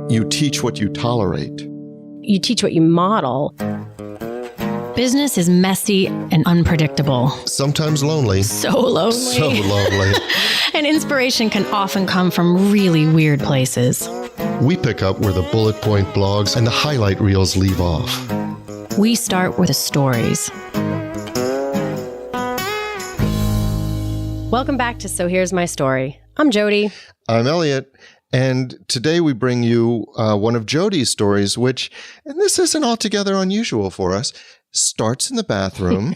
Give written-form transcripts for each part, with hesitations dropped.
You teach what you tolerate. You teach what you model. Business is messy and unpredictable. Sometimes lonely. So lonely. So lonely. And inspiration can often come from really weird places. We pick up where the bullet point blogs and the highlight reels leave off. We start with the stories. Welcome back to So Here's My Story. I'm Jody. I'm Elliot. And today we bring you one of Jody's stories, which, and this isn't altogether unusual for us, starts in the bathroom.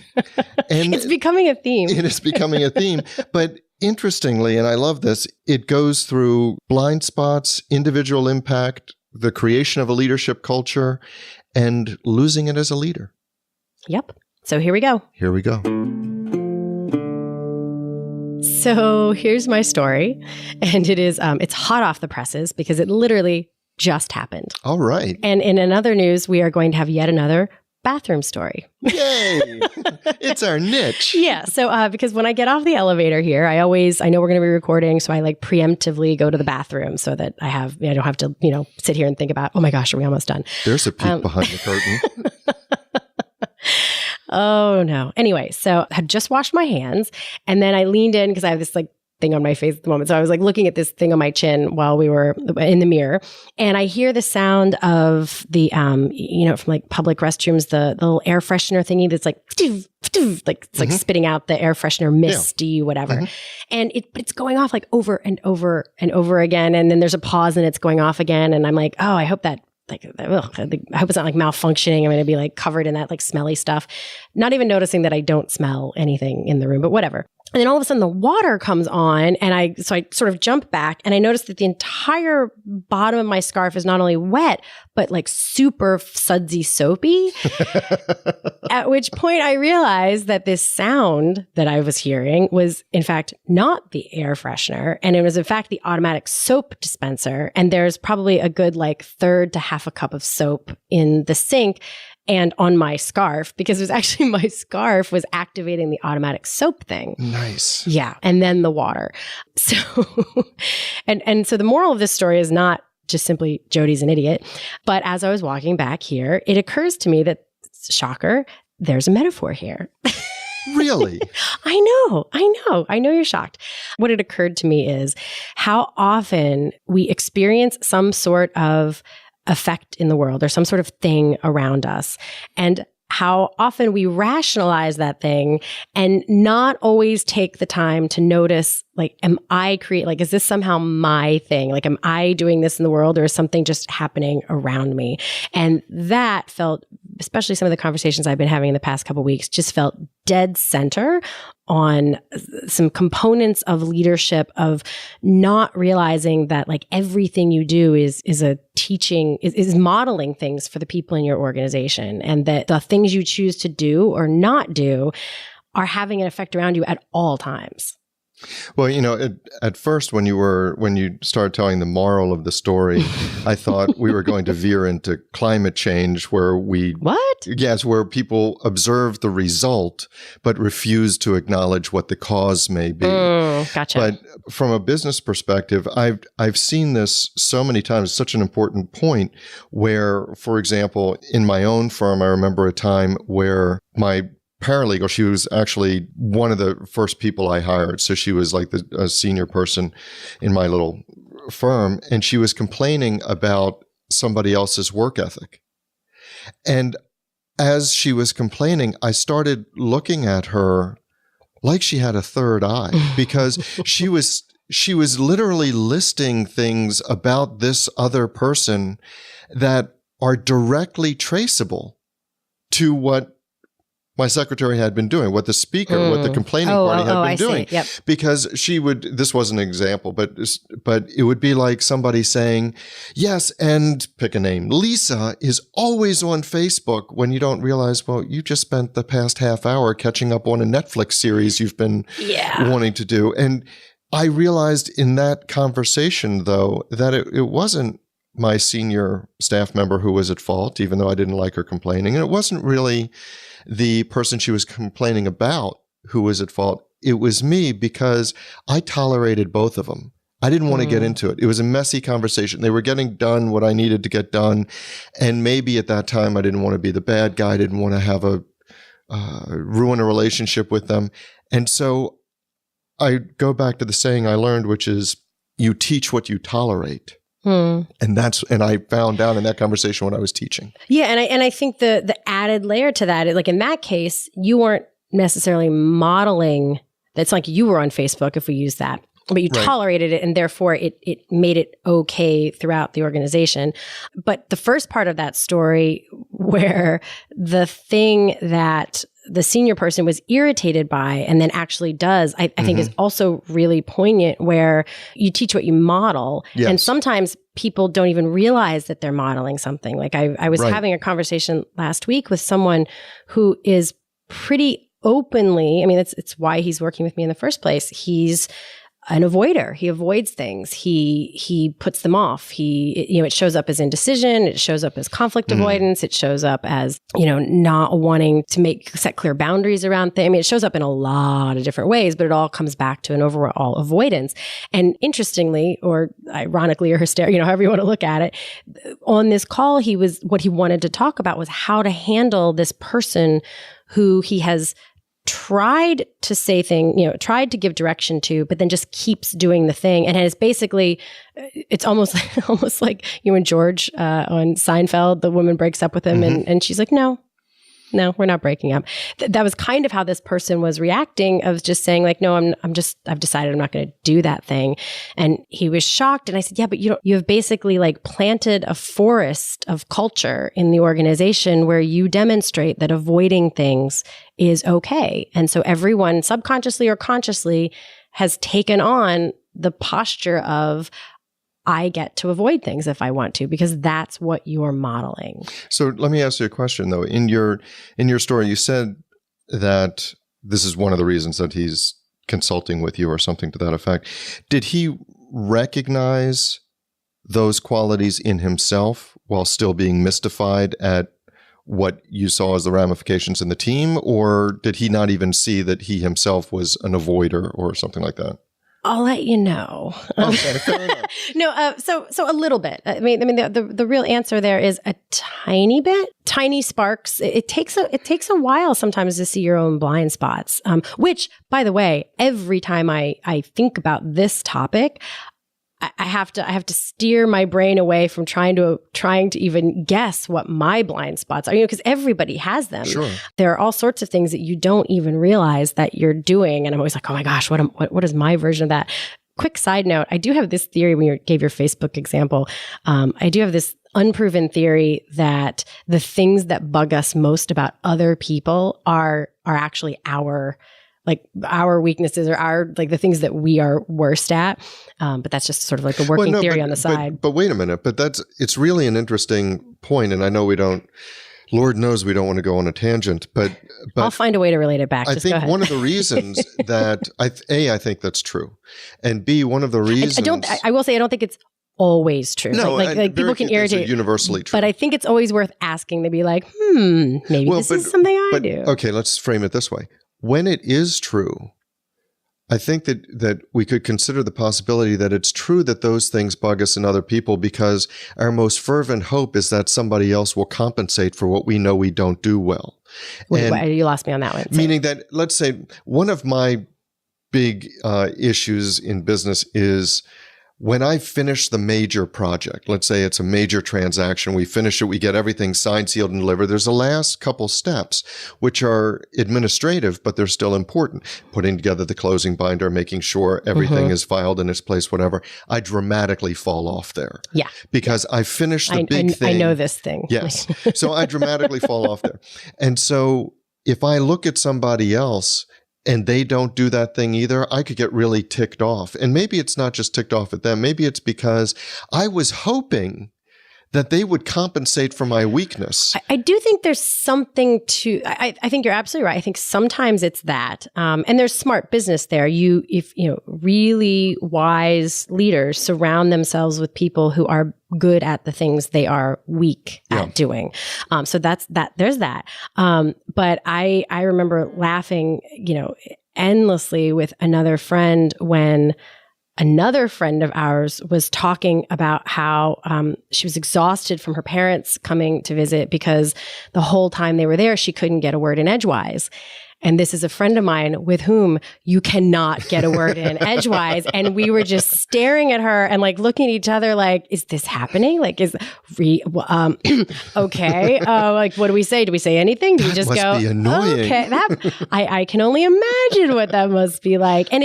And it's becoming a theme. It is becoming a theme. But interestingly, and I love this, it goes through blind spots, individual impact, the creation of a leadership culture, and losing it as a leader. Yep. So here we go. Here we go. So here's my story. And it is, it's hot off the presses because it literally just happened. All right. And in another news, we are going to have yet another bathroom story. Yay! It's our niche. Yeah. So because when I get off the elevator here, I know we're going to be recording. So I like preemptively go to the bathroom so that I don't have to, sit here and think about, oh my gosh, are we almost done? There's a peek behind the curtain. Oh no. Anyway, so I had just washed my hands and then I leaned in because I have this like thing on my face at the moment. So I was like looking at this thing on my chin while we were in the mirror, and I hear the sound of the, from like public restrooms, the little air freshener thingy that's like, it's like spitting out the air freshener misty, whatever. Mm-hmm. And it's going off like over and over and over again. And then there's a pause and it's going off again. And I'm like, oh, I hope that I hope it's not like malfunctioning. I'm going to be like covered in that like smelly stuff. Not even noticing that I don't smell anything in the room, but whatever. And then all of a sudden the water comes on and I sort of jump back and I notice that the entire bottom of my scarf is not only wet, but like super sudsy soapy. At which point I realized that this sound that I was hearing was in fact not the air freshener. And it was in fact the automatic soap dispenser. And there's probably a good like third to half a cup of soap in the sink and on my scarf, because it was actually my scarf was activating the automatic soap thing. Nice. Yeah. And then the water. So, and so the moral of this story is not just simply Jody's an idiot, but as I was walking back here, it occurs to me that, shocker, there's a metaphor here. Really? I know you're shocked. What had occurred to me is how often we experience some sort of effect in the world or some sort of thing around us, and how often we rationalize that thing and not always take the time to notice, like, is this somehow my thing? Like, am I doing this in the world, or is something just happening around me? And that felt, especially some of the conversations I've been having in the past couple of weeks, just felt dead center on some components of leadership, of not realizing that like everything you do is a teaching, is modeling things for the people in your organization, and that the things you choose to do or not do are having an effect around you at all times. Well, at first when you started telling the moral of the story, I thought we were going to veer into climate change, where where people observe the result but refuse to acknowledge what the cause may be. Gotcha. But from a business perspective, I've seen this so many times. It's such an important point where, for example, in my own firm, I remember a time where my paralegal, she was actually one of the first people I hired. So she was like a senior person in my little firm, and she was complaining about somebody else's work ethic. And as she was complaining, I started looking at her like she had a third eye, because she was literally listing things about this other person that are directly traceable to what my secretary had been doing, what the complaining party had been doing. Yep. Because this wasn't an example, but it would be like somebody saying, yes, and pick a name, Lisa is always on Facebook, when you don't realize, well, you just spent the past half hour catching up on a Netflix series you've been wanting to do. And I realized in that conversation, though, that it wasn't my senior staff member who was at fault, even though I didn't like her complaining. And it wasn't really the person she was complaining about who was at fault. It was me, because I tolerated both of them. I didn't want to get into it. It was a messy conversation. They were getting done what I needed to get done. And maybe at that time, I didn't want to be the bad guy. I didn't want to have ruin a relationship with them. And so I go back to the saying I learned, which is you teach what you tolerate. And I found out in that conversation what I was teaching. Yeah. And I think the added layer to that, like in that case, you weren't necessarily modeling. That's like you were on Facebook, if we use that, but you tolerated it, and therefore it made it okay throughout the organization. But the first part of that story, where the thing that the senior person was irritated by and then actually does, I think is also really poignant, where you teach what you model. Yes. And sometimes people don't even realize that they're modeling something. Like I was having a conversation last week with someone who is pretty openly, I mean, it's why he's working with me in the first place. He's an avoider. He avoids things. He puts them off. It shows up as indecision. It shows up as conflict avoidance. It shows up as, not wanting to set clear boundaries around things. I mean, it shows up in a lot of different ways, but it all comes back to an overall avoidance. And interestingly, or ironically, or hysteria, however you want to look at it, on this call, what he wanted to talk about was how to handle this person who he has tried to say things, tried to give direction to, but then just keeps doing the thing. And it's basically, it's almost like when George on Seinfeld, the woman breaks up with him and she's like, no, we're not breaking up. That was kind of how this person was reacting, of just saying like, no, I've decided I'm not going to do that thing. And he was shocked. And I said, yeah, but you have basically like planted a forest of culture in the organization where you demonstrate that avoiding things is okay. And so everyone subconsciously or consciously has taken on the posture of, I get to avoid things if I want to, because that's what you're modeling. So let me ask you a question, though. In your story, you said that this is one of the reasons that he's consulting with you or something to that effect. Did he recognize those qualities in himself while still being mystified at what you saw as the ramifications in the team? Or did he not even see that he himself was an avoider or something like that? I'll let you know. Okay, fair enough. No, so a little bit. I mean, the real answer there is a tiny bit, tiny sparks. It takes a while sometimes to see your own blind spots. Which, by the way, every time I think about this topic, I have to steer my brain away from trying to even guess what my blind spots are, because everybody has them. Sure. There are all sorts of things that you don't even realize that you're doing. And I'm always like, oh my gosh, what is my version of that? Quick side note, I do have this theory when you gave your Facebook example. I do have this unproven theory that the things that bug us most about other people are actually our weaknesses, or the things that we are worst at. But that's just sort of like a working theory on the side. But wait a minute. But it's really an interesting point. And I know Lord knows we don't want to go on a tangent, but I'll find a way to relate it back. I think one of the reasons that I think that's true. And B, one of the reasons. I will say, I don't think it's always true. No, like people can irritate. Universally true. But I think it's always worth asking to be like, maybe this is something I do. Okay, let's frame it this way. When it is true, I think that we could consider the possibility that it's true that those things bug us in other people, because our most fervent hope is that somebody else will compensate for what we know we don't do well. Wait, you lost me on that one. Meaning that, let's say, one of my big issues in business is when I finish the major project, let's say it's a major transaction, we finish it, we get everything signed, sealed, and delivered. There's a last couple steps, which are administrative, but they're still important. Putting together the closing binder, making sure everything is filed in its place, whatever. I dramatically fall off there. Yeah. Because I finished the big thing. I know this thing. Yes. So I dramatically fall off there. And so if I look at somebody else and they don't do that thing either, I could get really ticked off. And maybe it's not just ticked off at them. Maybe it's because I was hoping that they would compensate for my weakness. I do think there's something to, I think you're absolutely right. I think sometimes it's that. And there's smart business there. If really wise leaders surround themselves with people who are good at the things they are weak at doing. So there's that. But I remember laughing, endlessly with another friend when Another friend of ours was talking about how she was exhausted from her parents coming to visit because the whole time they were there, she couldn't get a word in edgewise. And this is a friend of mine with whom you cannot get a word in edgewise. And we were just staring at her and like looking at each other like, is this happening? Like, okay. Like, what do we say? Do we say anything? Do we just must be annoying. Okay. I can only imagine what that must be like. And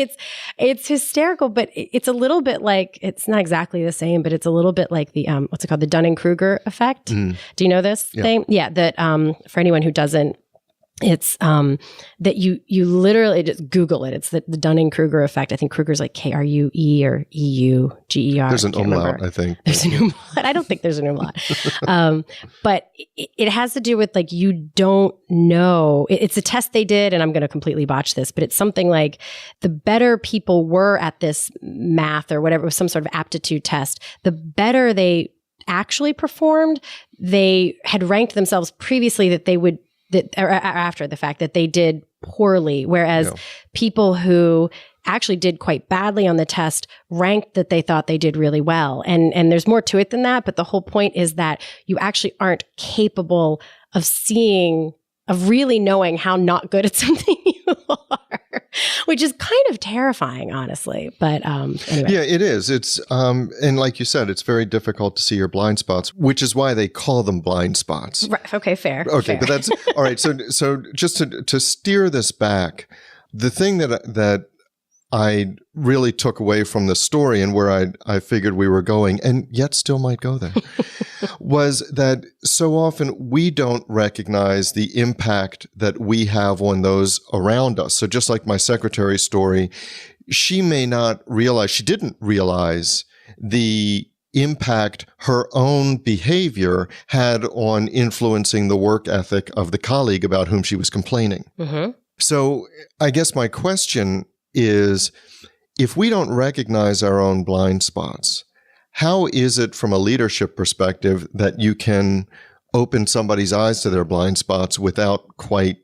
it's hysterical, but it's a little bit like, it's not exactly the same, but it's a little bit like the, what's it called? The Dunning-Kruger effect. Do you know this thing? Yeah. That, for anyone who doesn't, it's that you literally just Google it. It's the Dunning-Kruger effect. I think Kruger's like K-R-U-E or E-U-G-E-R. There's an umlaut, I think. There's an umlaut. I don't think there's an umlaut. But it has to do with like you don't know. It's a test they did, and I'm going to completely botch this, but it's something like the better people were at this math or whatever, it was some sort of aptitude test, the better they actually performed. They had ranked themselves previously that they would or after the fact that they did poorly, whereas people who actually did quite badly on the test ranked that they thought they did really well. And there's more to it than that, but the whole point is that you actually aren't capable of really knowing how not good at something you are, which is kind of terrifying, honestly. But anyway. Yeah, it is. It's and like you said, it's very difficult to see your blind spots, which is why they call them blind spots. Right. Okay, fair. Okay, fair. but that's all right. So just to steer this back, the thing that I really took away from the story and where I figured we were going, and yet still might go there, was that so often we don't recognize the impact that we have on those around us. So just like my secretary's story, she didn't realize the impact her own behavior had on influencing the work ethic of the colleague about whom she was complaining. Mm-hmm. So I guess my question is, if we don't recognize our own blind spots, how is it from a leadership perspective that you can open somebody's eyes to their blind spots without quite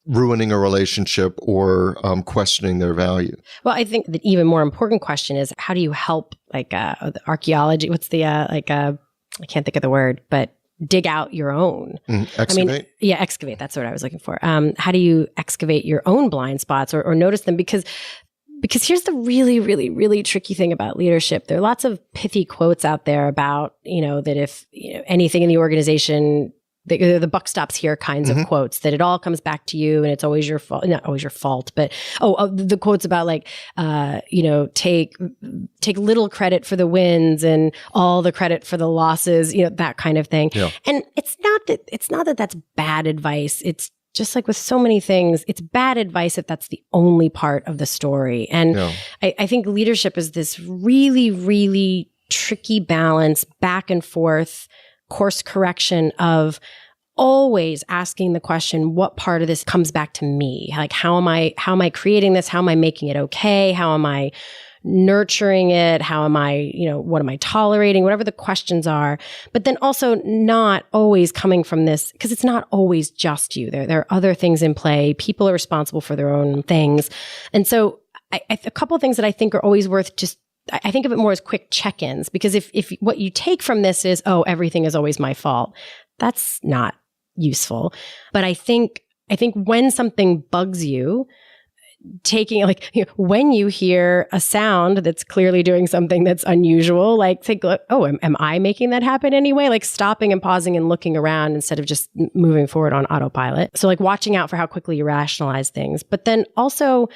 ruining a relationship or questioning their value? Well, I think the even more important question is, how do you help the archaeology? What's the I can't think of the word, but dig out your own. Excavate? Excavate. That's what I was looking for. How do you excavate your own blind spots or notice them? Because here's the really, really, really tricky thing about leadership. There are lots of pithy quotes out there about, that if anything in the organization, the buck stops here kinds of quotes, that it all comes back to you and it's always your fault, not always your fault, but the quotes about take little credit for the wins and all the credit for the losses, that kind of thing. Yeah. And it's not that that's bad advice. It's just like with so many things, it's bad advice if that's the only part of the story. And I think leadership is this really, really tricky balance, back and forth, course correction of always asking the question, what part of this comes back to me? Like, how am I creating this? How am I making it okay? How am I nurturing it? How am I, what am I tolerating? Whatever the questions are. But then also not always coming from this, because it's not always just you. There are other things in play. People are responsible for their own things. And so a couple of things that I think are always worth just, I think of it more as quick check-ins, because if what you take from this is, everything is always my fault, that's not useful. But I think when something bugs you, taking when you hear a sound that's clearly doing something that's unusual, think, am I making that happen anyway? Like stopping and pausing and looking around instead of just moving forward on autopilot. So watching out for how quickly you rationalize things, but then also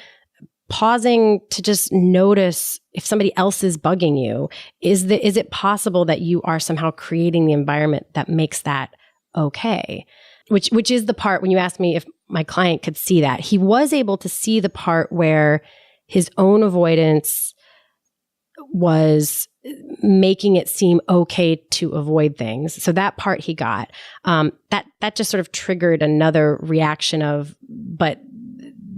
pausing to just notice if somebody else is bugging you. Is it possible that you are somehow creating the environment that makes that okay? Which is the part when you asked me if my client could see that. He was able to see the part where his own avoidance was making it seem okay to avoid things. So that part he got. That just sort of triggered another reaction of, but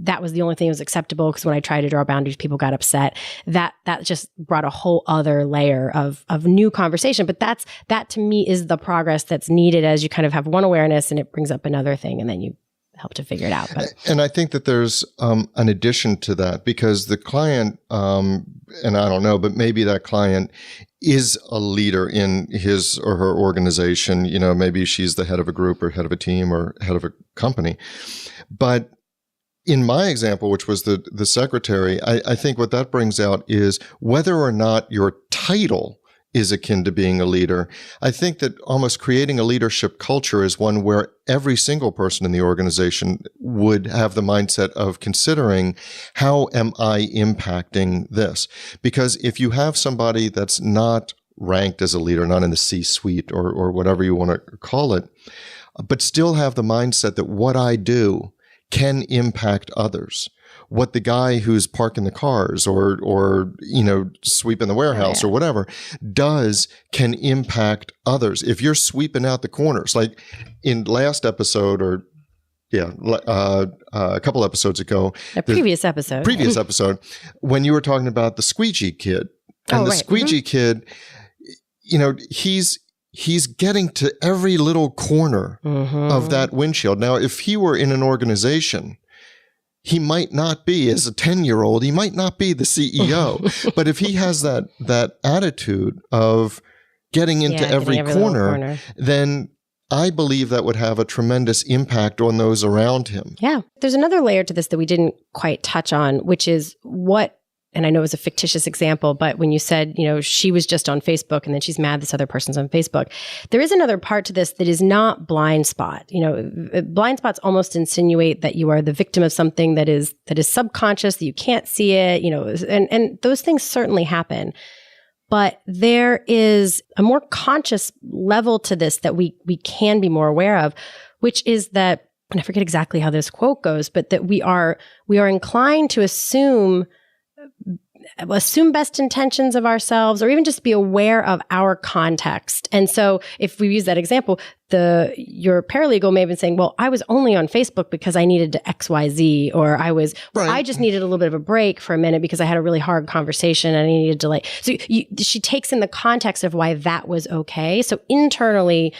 that was the only thing that was acceptable, because when I tried to draw boundaries, people got upset. That just brought a whole other layer of new conversation. But that to me is the progress that's needed as you kind of have one awareness and it brings up another thing, and then you help to figure it out. But. And I think that there's an addition to that, because the client, and I don't know, but maybe that client is a leader in his or her organization. You know, maybe she's the head of a group or head of a team or head of a company. But in my example, which was the secretary, I think what that brings out is whether or not your title is akin to being a leader. I think that almost creating a leadership culture is one where every single person in the organization would have the mindset of considering, how am I impacting this? Because if you have somebody that's not ranked as a leader, not in the C-suite or whatever you want to call it, but still have the mindset that what I do can impact others. What the guy who's parking the cars or you know, sweeping the warehouse or whatever does can impact others. If you're sweeping out the corners, like in last episode a couple episodes ago, previous episode, when you were talking about the squeegee kid and the squeegee kid, you know, he's getting to every little corner of that windshield. Now, if he were in an organization, he might not be, as a 10-year-old, he might not be the CEO. But if he has that attitude of getting into every corner, then I believe that would have a tremendous impact on those around him. Yeah. There's another layer to this that we didn't quite touch on, which is and I know it was a fictitious example, but when you said, you know, she was just on Facebook and then she's mad this other person's on Facebook, there is another part to this that is not blind spot. You know, blind spots almost insinuate that you are the victim of something that is subconscious, that you can't see it, you know, and those things certainly happen. But there is a more conscious level to this that we can be more aware of, which is that, and I forget exactly how this quote goes, but that we are inclined to assume best intentions of ourselves, or even just be aware of our context. And so if we use that example, your paralegal may have been saying, well, I was only on Facebook because I needed to XYZ, or I just needed a little bit of a break for a minute because I had a really hard conversation and I needed to delay. So she takes in the context of why that was okay. So internally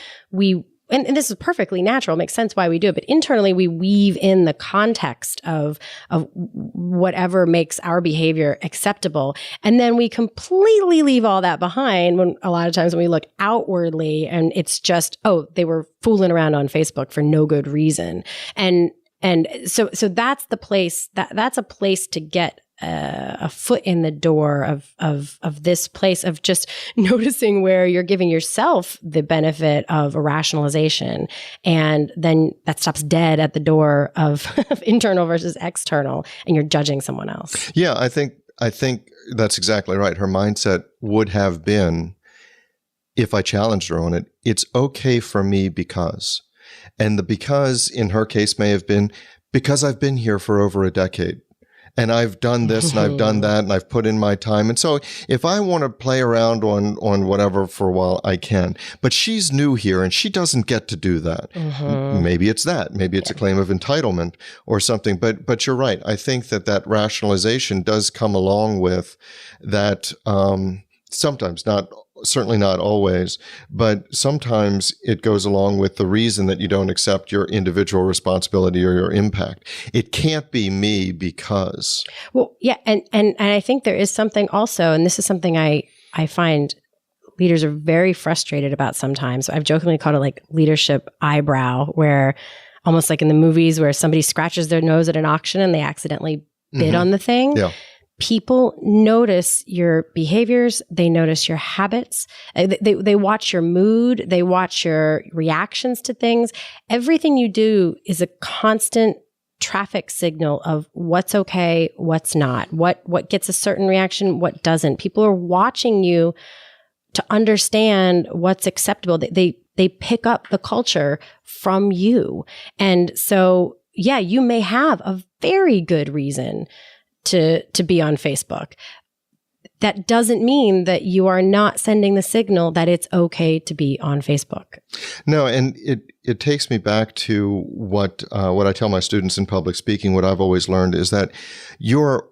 and this is perfectly natural, makes sense why we do it, but internally we weave in the context of whatever makes our behavior acceptable. And then we completely leave all that behind when a lot of times when we look outwardly and it's just, oh, they were fooling around on Facebook for no good reason. And so that's the place, that's a place to get a foot in the door of this place of just noticing where you're giving yourself the benefit of a rationalization, and then that stops dead at the door of internal versus external, and you're judging someone else. Yeah, I think that's exactly right. Her mindset would have been, if I challenged her on it, it's okay for me because, and the because in her case may have been because I've been here for over a decade. And I've done this and I've done that and I've put in my time. And so if I want to play around on whatever for a while, I can. But she's new here and she doesn't get to do that. Maybe it's that. Maybe it's a claim of entitlement or something. But you're right. I think that rationalization does come along with that, sometimes, certainly not always, but sometimes it goes along with the reason that you don't accept your individual responsibility or your impact. It can't be me because. Well, yeah. And I think there is something also, and this is something I find leaders are very frustrated about sometimes. I've jokingly called it like leadership eyebrow, where almost like in the movies where somebody scratches their nose at an auction and they accidentally bid on the thing. Yeah. People notice your behaviors. They notice your habits. They watch your mood. They watch your reactions to things. Everything you do is a constant traffic signal of what's okay, what's not, what gets a certain reaction, what doesn't. People are watching you to understand what's acceptable. They pick up the culture from you. And so, yeah, you may have a very good reason to be on Facebook. That doesn't mean that you are not sending the signal that it's okay to be on Facebook. No, and it takes me back to what I tell my students in public speaking. What I've always learned is that you're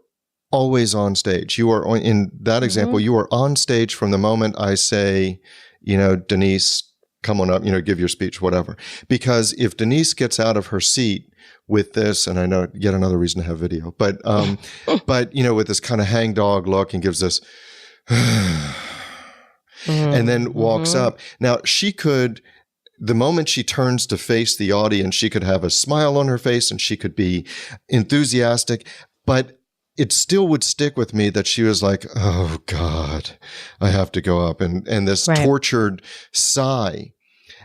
always on stage. You are in that example. You are on stage from the moment I say, Denise, come on up, give your speech, whatever. Because if Denise gets out of her seat with this, and I know yet another reason to have video, but with this kind of hangdog look and gives this, and then walks up. Now she could, the moment she turns to face the audience, she could have a smile on her face and she could be enthusiastic, but it still would stick with me that she was like, oh God, I have to go up, and this tortured sigh.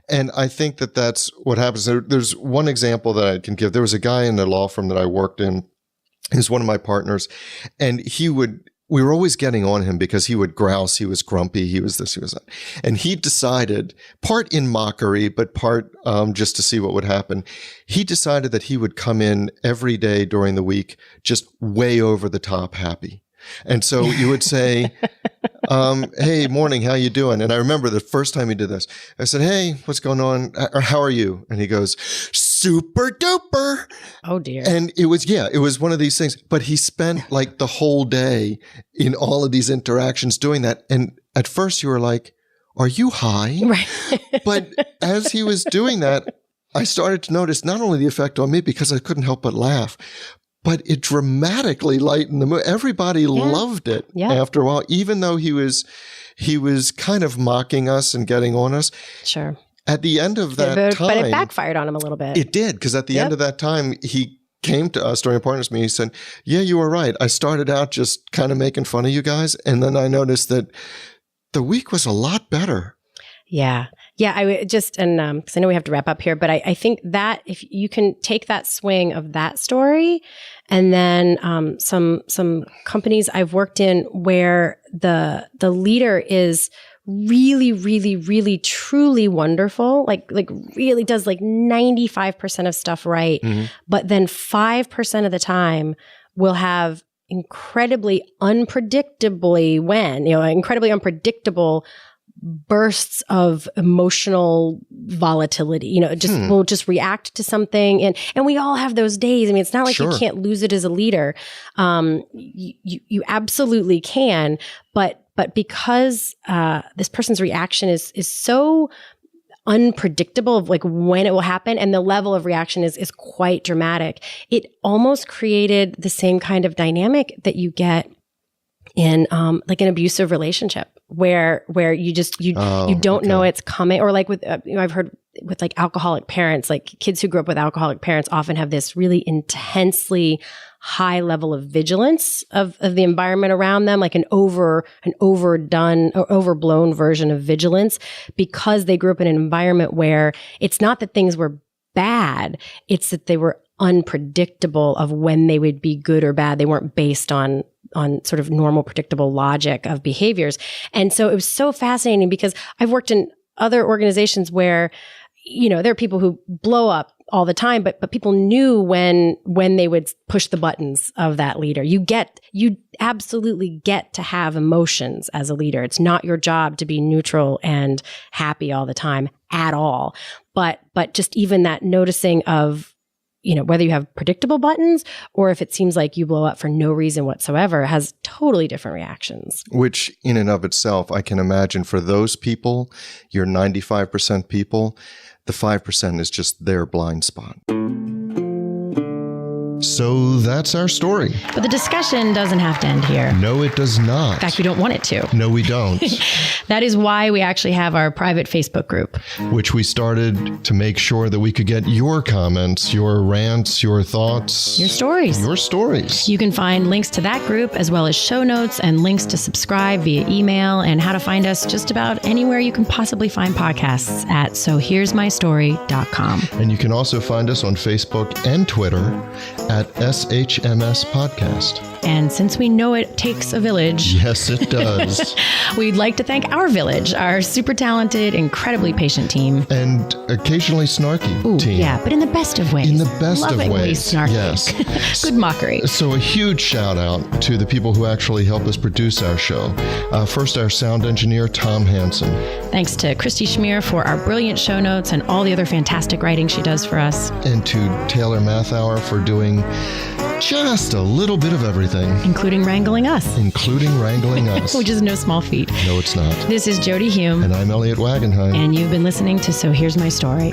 And I think that that's what happens. There's one example that I can give. There was a guy in the law firm that I worked in. He's one of my partners, and we were always getting on him because he would grouse. He was grumpy. He was this, he was that. And he decided, part in mockery, but part just to see what would happen, he decided that he would come in every day during the week just way over the top happy. And so you would say, hey, morning, how you doing? And I remember the first time he did this, I said, hey, what's going on? Or how are you? And he goes, super duper. Oh dear. And it was one of these things, but he spent like the whole day in all of these interactions doing that. And at first you were like, are you high? Right. But as he was doing that, I started to notice not only the effect on me, because I couldn't help but laugh, but it dramatically lightened the mood. Everybody loved it after a while, even though he was kind of mocking us and getting on us. Sure. At the end of that time. But it backfired on him a little bit. It did, because at the end of that time, he came to us during a partners meeting. He said, yeah, you were right. I started out just kind of making fun of you guys. And then I noticed that the week was a lot better. Yeah. Yeah. I just, and because I know we have to wrap up here, but I think that if you can take that swing of that story, and then some companies I've worked in where the leader is really, really, really, truly wonderful, like really does like 95% of stuff right, but then 5% of the time will have incredibly unpredictable bursts of emotional volatility, will just react to something. And we all have those days. I mean, it's not like you can't lose it as a leader. You absolutely can, but because this person's reaction is so unpredictable of like when it will happen, and the level of reaction is quite dramatic, it almost created the same kind of dynamic that you get in like an abusive relationship where you don't know it's coming, or like with I've heard with like alcoholic parents, like kids who grew up with alcoholic parents often have this really intensely high level of vigilance of the environment around them, like an overdone or overblown version of vigilance, because they grew up in an environment where it's not that things were bad, it's that they were unpredictable of when they would be good or bad. They weren't based on sort of normal, predictable logic of behaviors. And so it was so fascinating, because I've worked in other organizations where, there are people who blow up all the time, but people knew when they would push the buttons of that leader. You absolutely get to have emotions as a leader. It's not your job to be neutral and happy all the time at all. But just even that noticing of, whether you have predictable buttons or if it seems like you blow up for no reason whatsoever, has totally different reactions. Which in and of itself, I can imagine for those people, your 95% people, the 5% is just their blind spot. So that's our story. But the discussion doesn't have to end here. No, it does not. In fact, we don't want it to. No, we don't. That is why we actually have our private Facebook group, which we started to make sure that we could get your comments, your rants, your thoughts, your stories. You can find links to that group, as well as show notes and links to subscribe via email, and how to find us just about anywhere you can possibly find podcasts at sohere'smystory.com. And you can also find us on Facebook and Twitter at SHMS Podcast. And since we know it takes a village. Yes, it does. We'd like to thank our village, our super talented, incredibly patient team. And occasionally snarky team. Yeah, but in the best of ways. In the best of ways. Snarky. Yes. Good mockery. So a huge shout out to the people who actually help us produce our show. First, our sound engineer, Tom Hansen. Thanks to Christy Schmier for our brilliant show notes and all the other fantastic writing she does for us. And to Taylor Mathauer for doing Just a little bit of everything. Including wrangling us. Which is no small feat. No, it's not. This is Jody Hume. And I'm Elliot Wagenheim. And you've been listening to So Here's My Story.